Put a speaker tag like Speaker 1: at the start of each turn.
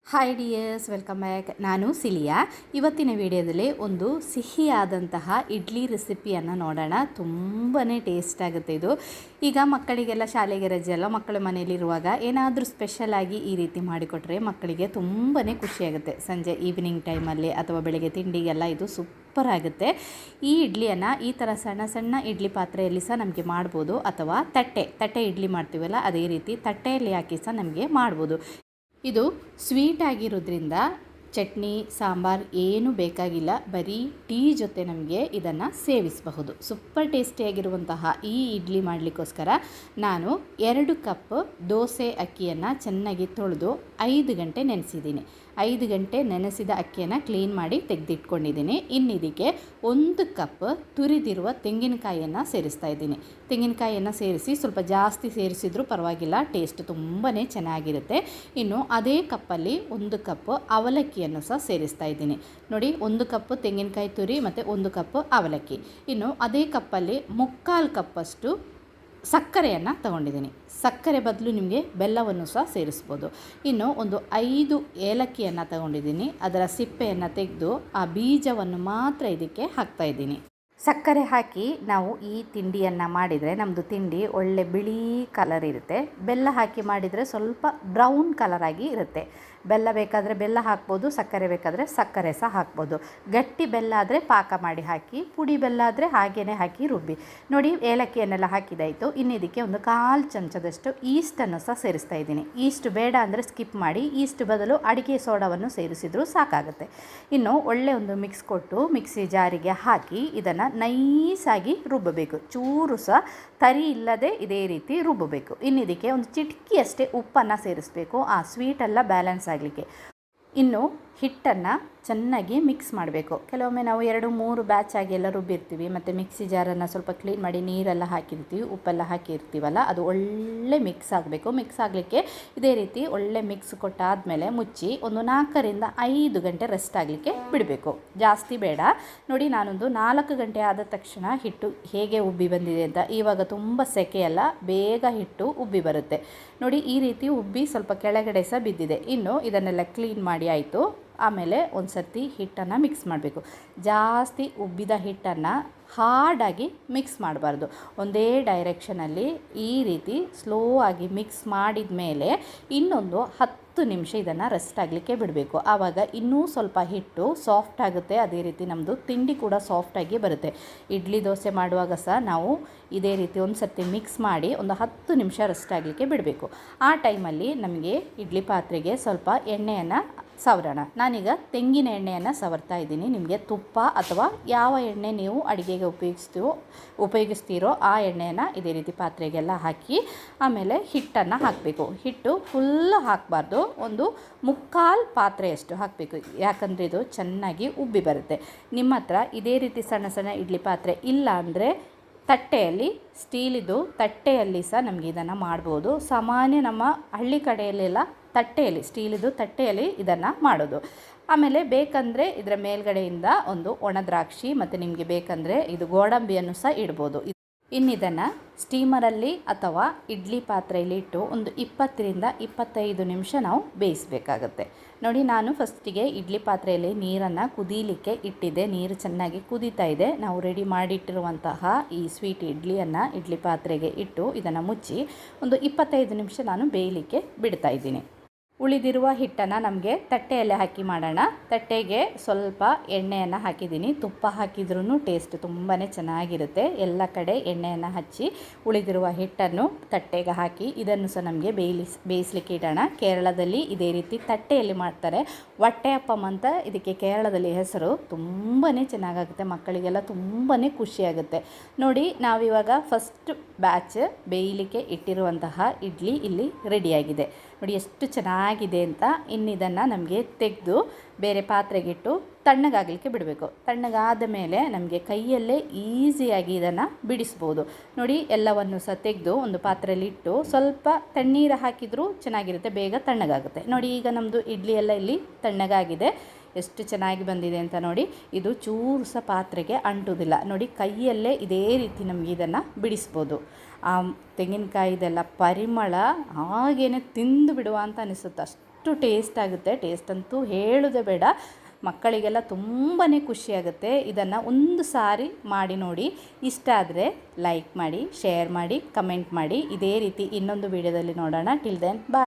Speaker 1: Hi dears, welcome back. ನಾನು cilia. ಇವತ್ತಿನ ವಿಡಿಯೋದಲ್ಲಿ ಒಂದು ಸಿಹಿಯಾದಂತಹ ಇಡ್ಲಿ ರೆಸಿಪಿಯನ್ನು ನೋಡೋಣ. ತುಂಬಾ ಟೇಸ್ಟ್ ಆಗುತ್ತೆ ಇದು. ಈಗ ಮಕ್ಕಳಿಗೆಲ್ಲ ಶಾಲೆಗೆ ರಜೆ ಅಲ್ಲ, ಮಕ್ಕಳು ಮನೆಯಲ್ಲಿರುವಾಗ ಏನಾದರೂ ಸ್ಪೆಷಲಾಗಿ ಈ ರೀತಿ ಮಾಡಿಕೊಟ್ರೆ ಮಕ್ಕಳಿಗೆ ತುಂಬಾ ಖುಷಿಯಾಗುತ್ತೆ. ಸಂಜೆ ಈವ್ನಿಂಗ್ ಟೈಮಲ್ಲಿ ಅಥವಾ ಬೆಳಗ್ಗೆ ತಿಂಡಿಗೆಲ್ಲ ಇದು ಸೂಪರ್ ಆಗುತ್ತೆ. ಈ ಇಡ್ಲಿಯನ್ನು ಈ ಥರ ಸಣ್ಣ ಸಣ್ಣ ಇಡ್ಲಿ ಪಾತ್ರೆಯಲ್ಲಿ ಸಹ ನಮಗೆ ಮಾಡ್ಬೋದು, ಅಥವಾ ತಟ್ಟೆ ಇಡ್ಲಿ ಮಾಡ್ತೀವಲ್ಲ ಅದೇ ರೀತಿ ತಟ್ಟೆಯಲ್ಲಿ ಹಾಕಿ ಸಹ ನಮಗೆ ಮಾಡ್ಬೋದು. ಇದು ಸ್ವೀಟ್ ಆಗಿರೋದ್ರಿಂದ ಚಟ್ನಿ ಸಾಂಬಾರು ಏನೂ ಬೇಕಾಗಿಲ್ಲ, ಬರೀ ಟೀ ಜೊತೆ ನಮಗೆ ಇದನ್ನು ಸೇವಿಸಬಹುದು. ಸೂಪರ್ ಟೇಸ್ಟಿಯಾಗಿರುವಂತಹ ಈ ಇಡ್ಲಿ ಮಾಡಲಿಕ್ಕೋಸ್ಕರ ನಾನು 2 ಕಪ್ ದೋಸೆ ಅಕ್ಕಿಯನ್ನು ಚೆನ್ನಾಗಿ ತೊಳೆದು 5 ಗಂಟೆ ನೆನೆಸಿದ್ದೀನಿ. 5 ಗಂಟೆ ನೆನೆಸಿದ ಅಕ್ಕಿಯನ್ನು ಕ್ಲೀನ್ ಮಾಡಿ ತೆಗೆದಿಟ್ಕೊಂಡಿದ್ದೀನಿ. ಇನ್ನಿದಕ್ಕೆ 1 ಕಪ್ ತುರಿದಿರುವ ತೆಂಗಿನಕಾಯಿಯನ್ನು ಸೇರಿಸ್ತಾ ಇದ್ದೀನಿ. ತೆಂಗಿನಕಾಯಿಯನ್ನು ಸೇರಿಸಿ ಸ್ವಲ್ಪ ಜಾಸ್ತಿ ಸೇರಿಸಿದ್ರೂ ಪರವಾಗಿಲ್ಲ, ಟೇಸ್ಟ್ ತುಂಬಾ ಚೆನ್ನಾಗಿರುತ್ತೆ. ಇನ್ನು ಅದೇ ಕಪ್ಪಲ್ಲಿ 1 ಕಪ್ ಅವಲಕ್ಕಿಯನ್ನು ಸಹ ಸೇರಿಸ್ತಾ ಇದ್ದೀನಿ. ನೋಡಿ, 1 ಕಪ್ ತೆಂಗಿನಕಾಯಿ ತುರಿ ಮತ್ತು 1 ಕಪ್ ಅವಲಕ್ಕಿ. ಇನ್ನು ಅದೇ ಕಪ್ಪಲ್ಲಿ 3/4 ಕಪ್ಪಷ್ಟು ಸಕ್ಕರೆಯನ್ನು ತಗೊಂಡಿದ್ದೀನಿ. ಸಕ್ಕರೆ ಬದಲು ನಿಮಗೆ ಬೆಲ್ಲವನ್ನು ಸಹ ಸೇರಿಸ್ಬೋದು. ಇನ್ನು ಒಂದು 5 ಏಲಕ್ಕಿಯನ್ನು ತಗೊಂಡಿದ್ದೀನಿ. ಅದರ ಸಿಪ್ಪೆಯನ್ನು ತೆಗೆದು ಆ ಬೀಜವನ್ನು ಮಾತ್ರ ಇದಕ್ಕೆ ಹಾಕ್ತಾಯಿದ್ದೀನಿ. ಸಕ್ಕರೆ ಹಾಕಿ ನಾವು ಈ ತಿಂಡಿಯನ್ನು ಮಾಡಿದರೆ ನಮ್ಮದು ತಿಂಡಿ ಒಳ್ಳೆ ಬಿಳಿ ಕಲರ್ ಇರುತ್ತೆ. ಬೆಲ್ಲ ಹಾಕಿ ಮಾಡಿದರೆ ಸ್ವಲ್ಪ ಬ್ರೌನ್ ಕಲರಾಗಿ ಇರುತ್ತೆ. ಬೆಲ್ಲ ಬೇಕಾದರೆ ಬೆಲ್ಲ ಹಾಕ್ಬೋದು, ಸಕ್ಕರೆ ಬೇಕಾದರೆ ಸಕ್ಕರೆ ಸಹ ಹಾಕ್ಬೋದು. ಗಟ್ಟಿ ಬೆಲ್ಲ ಆದರೆ ಪಾಕ ಮಾಡಿ ಹಾಕಿ, ಪುಡಿ ಬೆಲ್ಲ ಆದರೆ ಹಾಗೇ ಹಾಕಿ ರುಬ್ಬಿ. ನೋಡಿ, ಏಲಕ್ಕಿಯನ್ನೆಲ್ಲ ಹಾಕಿದಾಯಿತು. ಇನ್ನು ಇದಕ್ಕೆ ಒಂದು 1/4 ಚಮಚದಷ್ಟು ಈಸ್ಟನ್ನು ಸಹ ಸೇರಿಸ್ತಾ ಇದ್ದೀನಿ. ಈಸ್ಟ್ ಬೇಡ ಅಂದರೆ ಸ್ಕಿಪ್ ಮಾಡಿ, ಈಸ್ಟ್ ಬದಲು ಅಡಿಕೆ ಸೋಡಾವನ್ನು ಸೇರಿಸಿದರೂ ಸಾಕಾಗುತ್ತೆ. ಇನ್ನು ಒಳ್ಳೆ ಒಂದು ಮಿಕ್ಸ್ ಕೊಟ್ಟು ಮಿಕ್ಸಿ ಜಾರಿಗೆ ಹಾಕಿ ಇದನ್ನು ನೈಸಾಗಿ ರುಬ್ಬಬೇಕು. ಚೂರು ಸಹ ತರಿ ಇಲ್ಲದೆ ಇದೇ ರೀತಿ ರುಬ್ಬಬೇಕು. ಇನ್ನು ಇದಕ್ಕೆ ಒಂದು ಚಿಟಿಕೆಯಷ್ಟೇ ಉಪ್ಪನ್ನು ಸೇರಿಸಬೇಕು, ಆ ಸ್ವೀಟೆಲ್ಲ ಬ್ಯಾಲೆನ್ಸ್ ಆಗಲಿಕ್ಕೆ. ಇನ್ನು ಹಿಟ್ಟನ್ನು ಚೆನ್ನಾಗಿ ಮಿಕ್ಸ್ ಮಾಡಬೇಕು. ಕೆಲವೊಮ್ಮೆ ನಾವು 2-3 ಬ್ಯಾಚ್ ಆಗಿ ಎಲ್ಲ ರುಬ್ಬಿರ್ತೀವಿ, ಮತ್ತು ಮಿಕ್ಸಿ ಜಾರನ್ನು ಸ್ವಲ್ಪ ಕ್ಲೀನ್ ಮಾಡಿ ನೀರೆಲ್ಲ ಹಾಕಿರ್ತೀವಿ, ಉಪ್ಪೆಲ್ಲ ಹಾಕಿರ್ತೀವಲ್ಲ, ಅದು ಒಳ್ಳೆ ಮಿಕ್ಸ್ ಆಗಬೇಕು. ಮಿಕ್ಸ್ ಆಗಲಿಕ್ಕೆ ಇದೇ ರೀತಿ ಒಳ್ಳೆ ಮಿಕ್ಸ್ ಕೊಟ್ಟಾದಮೇಲೆ ಮುಚ್ಚಿ ಒಂದು 4-5 ಗಂಟೆ ರೆಸ್ಟ್ ಆಗಲಿಕ್ಕೆ ಬಿಡಬೇಕು. ಜಾಸ್ತಿ ಬೇಡ. ನೋಡಿ, ನಾನೊಂದು 4 ಗಂಟೆ ಆದ ತಕ್ಷಣ ಹಿಟ್ಟು ಹೇಗೆ ಉಬ್ಬಿ ಬಂದಿದೆ ಅಂತ. ಇವಾಗ ತುಂಬ ಸೆಕೆಯಲ್ಲ, ಬೇಗ ಹಿಟ್ಟು ಉಬ್ಬಿ ಬರುತ್ತೆ. ನೋಡಿ, ಈ ರೀತಿ ಉಬ್ಬಿ ಸ್ವಲ್ಪ ಕೆಳಗಡೆ ಸಹ ಬಿದ್ದಿದೆ. ಇನ್ನು ಇದನ್ನೆಲ್ಲ ಕ್ಲೀನ್ ಮಾಡಿ ಆಯಿತು. ಆಮೇಲೆ ಒಂದು ಸರ್ತಿ ಹಿಟ್ಟನ್ನು ಮಿಕ್ಸ್ ಮಾಡಬೇಕು. ಜಾಸ್ತಿ ಉಬ್ಬಿದ ಹಿಟ್ಟನ್ನು ಹಾರ್ಡಾಗಿ ಮಿಕ್ಸ್ ಮಾಡಬಾರ್ದು. ಒಂದೇ ಡೈರೆಕ್ಷನಲ್ಲಿ ಈ ರೀತಿ ಸ್ಲೋ ಆಗಿ ಮಿಕ್ಸ್ ಮಾಡಿದ ಮೇಲೆ ಇನ್ನೊಂದು 10 ನಿಮಿಷ ಇದನ್ನು ರೆಸ್ಟ್ ಆಗಲಿಕ್ಕೆ ಬಿಡಬೇಕು. ಆವಾಗ ಇನ್ನೂ ಸ್ವಲ್ಪ ಹಿಟ್ಟು ಸಾಫ್ಟ್ ಆಗುತ್ತೆ. ಅದೇ ರೀತಿ ನಮ್ಮದು ತಿಂಡಿ ಕೂಡ ಸಾಫ್ಟಾಗಿ ಬರುತ್ತೆ. ಇಡ್ಲಿ ದೋಸೆ ಮಾಡುವಾಗ ಸಹ ನಾವು ಇದೇ ರೀತಿ ಒಂದು ಸರ್ತಿ ಮಿಕ್ಸ್ ಮಾಡಿ ಒಂದು 10 ನಿಮಿಷ ರೆಸ್ಟ್ ಆಗಲಿಕ್ಕೆ ಬಿಡಬೇಕು. ಆ ಟೈಮಲ್ಲಿ ನಮಗೆ ಇಡ್ಲಿ ಪಾತ್ರೆಗೆ ಸ್ವಲ್ಪ ಎಣ್ಣೆಯನ್ನು ಸವರೋಣ. ನಾನೀಗ ತೆಂಗಿನ ಎಣ್ಣೆಯನ್ನು ಸವರ್ತಾ ಇದ್ದೀನಿ. ನಿಮಗೆ ತುಪ್ಪ ಅಥವಾ ಯಾವ ಎಣ್ಣೆ ನೀವು ಅಡುಗೆಗೆ ಉಪಯೋಗಿಸ್ತೀರೋ ಆ ಎಣ್ಣೆಯನ್ನು ಇದೇ ರೀತಿ ಪಾತ್ರೆಗೆಲ್ಲ ಹಾಕಿ ಆಮೇಲೆ ಹಿಟ್ಟನ್ನು ಹಾಕಬೇಕು. ಹಿಟ್ಟು ಫುಲ್ ಹಾಕಬಾರ್ದು, ಒಂದು 3/4 ಪಾತ್ರೆಯಷ್ಟು ಹಾಕಬೇಕು. ಯಾಕಂದರೆ ಇದು ಚೆನ್ನಾಗಿ ಉಬ್ಬಿ ಬರುತ್ತೆ. ನಿಮ್ಮ ಹತ್ರ ಇದೇ ರೀತಿ ಸಣ್ಣ ಸಣ್ಣ ಇಡ್ಲಿ ಪಾತ್ರೆ ಇಲ್ಲ ಅಂದರೆ ತಟ್ಟೆಯಲ್ಲಿ, ಸ್ಟೀಲಿದು ತಟ್ಟೆಯಲ್ಲಿ ಸಹ ನಮಗೆ ಇದನ್ನು ಮಾಡ್ಬೋದು. ಸಾಮಾನ್ಯ ನಮ್ಮ ಹಳ್ಳಿ ಕಡೆಯಲ್ಲೆಲ್ಲ ತಟ್ಟೆಯಲ್ಲಿ, ಸ್ಟೀಲಿದು ತಟ್ಟೆಯಲ್ಲಿ ಇದನ್ನು ಮಾಡೋದು. ಆಮೇಲೆ ಬೇಕಂದರೆ ಇದರ ಮೇಲ್ಗಡೆಯಿಂದ ಒಂದು ಒಣ ದ್ರಾಕ್ಷಿ ಮತ್ತು ನಿಮಗೆ ಬೇಕಂದರೆ ಇದು ಗೋಡಂಬಿಯನ್ನು ಸಹ ಇಡ್ಬೋದು. ಇನ್ನಿದನ್ನು ಸ್ಟೀಮರಲ್ಲಿ ಅಥವಾ ಇಡ್ಲಿ ಪಾತ್ರೆಯಲ್ಲಿ ಇಟ್ಟು ಒಂದು 20-25 ನಿಮಿಷ ನಾವು ಬೇಯಿಸಬೇಕಾಗತ್ತೆ. ನೋಡಿ, ನಾನು ಫಸ್ಟಿಗೆ ಇಡ್ಲಿ ಪಾತ್ರೆಯಲ್ಲಿ ನೀರನ್ನು ಕುದೀಲಿಕ್ಕೆ ಇಟ್ಟಿದ್ದೆ. ನೀರು ಚೆನ್ನಾಗಿ ಕುದೀತಾ ಇದೆ. ನಾವು ರೆಡಿ ಮಾಡಿಟ್ಟಿರುವಂತಹ ಈ ಸ್ವೀಟ್ ಇಡ್ಲಿಯನ್ನು ಇಡ್ಲಿ ಪಾತ್ರೆಗೆ ಇಟ್ಟು ಇದನ್ನು ಮುಚ್ಚಿ ಒಂದು 25 ನಿಮಿಷ ನಾನು ಬೇಯಲಿಕ್ಕೆ ಬಿಡ್ತಾ ಇದ್ದೀನಿ. ಉಳಿದಿರುವ ಹಿಟ್ಟನ್ನು ನಮಗೆ ತಟ್ಟೆಯಲ್ಲೇ ಹಾಕಿ ಮಾಡೋಣ. ತಟ್ಟೆಗೆ ಸ್ವಲ್ಪ ಎಣ್ಣೆಯನ್ನು ಹಾಕಿದ್ದೀನಿ. ತುಪ್ಪ ಹಾಕಿದ್ರೂ ಟೇಸ್ಟ್ ತುಂಬಾ ಚೆನ್ನಾಗಿರುತ್ತೆ. ಎಲ್ಲ ಕಡೆ ಎಣ್ಣೆಯನ್ನು ಹಚ್ಚಿ ಉಳಿದಿರುವ ಹಿಟ್ಟನ್ನು ತಟ್ಟೆಗೆ ಹಾಕಿ ಇದನ್ನು ಸಹ ನಮಗೆ ಬೇಯಿಸಲಿಕ್ಕೆ ಇಡೋಣ. ಕೇರಳದಲ್ಲಿ ಇದೇ ರೀತಿ ತಟ್ಟೆಯಲ್ಲಿ ಮಾಡ್ತಾರೆ. ವಟ್ಟೆಯಪ್ಪಂ ಅಂತ ಇದಕ್ಕೆ ಕೇರಳದಲ್ಲಿ ಹೆಸರು. ತುಂಬಾ ಚೆನ್ನಾಗಾಗುತ್ತೆ, ಮಕ್ಕಳಿಗೆಲ್ಲ ತುಂಬಾ ಖುಷಿಯಾಗುತ್ತೆ. ನೋಡಿ, ನಾವಿವಾಗ ಫಸ್ಟ್ ಬ್ಯಾಚ್ ಬೇಯಲಿಕ್ಕೆ ಇಟ್ಟಿರುವಂತಹ ಇಡ್ಲಿ ಇಲ್ಲಿ ರೆಡಿಯಾಗಿದೆ. ನೋಡಿ ಎಷ್ಟು ಚೆನ್ನಾಗಿದೆ ಅಂತ. ಇನ್ನಿದನ್ನು ನಮಗೆ ತೆಗೆದು ಬೇರೆ ಪಾತ್ರೆಗಿಟ್ಟು ತಣ್ಣಗಾಗಲಿಕ್ಕೆ ಬಿಡಬೇಕು. ತಣ್ಣಗಾದ ಮೇಲೆ ನಮಗೆ ಕೈಯಲ್ಲೇ ಈಸಿಯಾಗಿ ಇದನ್ನು ಬಿಡಿಸ್ಬೋದು. ನೋಡಿ, ಎಲ್ಲವನ್ನು ಸಹ ತೆಗೆದು ಒಂದು ಪಾತ್ರೆಯಲ್ಲಿ ಇಟ್ಟು ಸ್ವಲ್ಪ ತಣ್ಣೀರು ಹಾಕಿದರೂ ಚೆನ್ನಾಗಿರುತ್ತೆ, ಬೇಗ ತಣ್ಣಗಾಗುತ್ತೆ. ನೋಡಿ, ಈಗ ನಮ್ಮದು ಇಡ್ಲಿ ಎಲ್ಲ ಇಲ್ಲಿ ತಣ್ಣಗಾಗಿದೆ. ಎಷ್ಟು ಚೆನ್ನಾಗಿ ಬಂದಿದೆ ಅಂತ ನೋಡಿ. ಇದು ಚೂರು ಸಹ ಪಾತ್ರೆಗೆ ಅಂಟುವುದಿಲ್ಲ. ನೋಡಿ, ಕೈಯಲ್ಲೇ ಇದೇ ರೀತಿ ನಮಗೆ ಇದನ್ನು ಬಿಡಿಸ್ಬೋದು. ಆ ತೆಂಗಿನಕಾಯಿದೆಲ್ಲ ಪರಿಮಳ ಹಾಗೇ ತಿಂದು ಬಿಡುವ ಅಂತ ಅನಿಸುತ್ತೆ. ಅಷ್ಟು ಟೇಸ್ಟ್ ಆಗುತ್ತೆ. ಟೇಸ್ಟ್ ಅಂತೂ ಹೇಳೋದೇ ಬೇಡ. ಮಕ್ಕಳಿಗೆಲ್ಲ ತುಂಬಾ ಖುಷಿಯಾಗುತ್ತೆ. ಇದನ್ನು ಒಂದು ಸಾರಿ ಮಾಡಿ ನೋಡಿ. ಇಷ್ಟ ಆದರೆ ಲೈಕ್ ಮಾಡಿ, ಶೇರ್ ಮಾಡಿ, ಕಮೆಂಟ್ ಮಾಡಿ. ಇದೇ ರೀತಿ ಇನ್ನೊಂದು ವಿಡಿಯೋದಲ್ಲಿ ನೋಡೋಣ. ಟಿಲ್ ದೆನ್ ಬಾಯ್.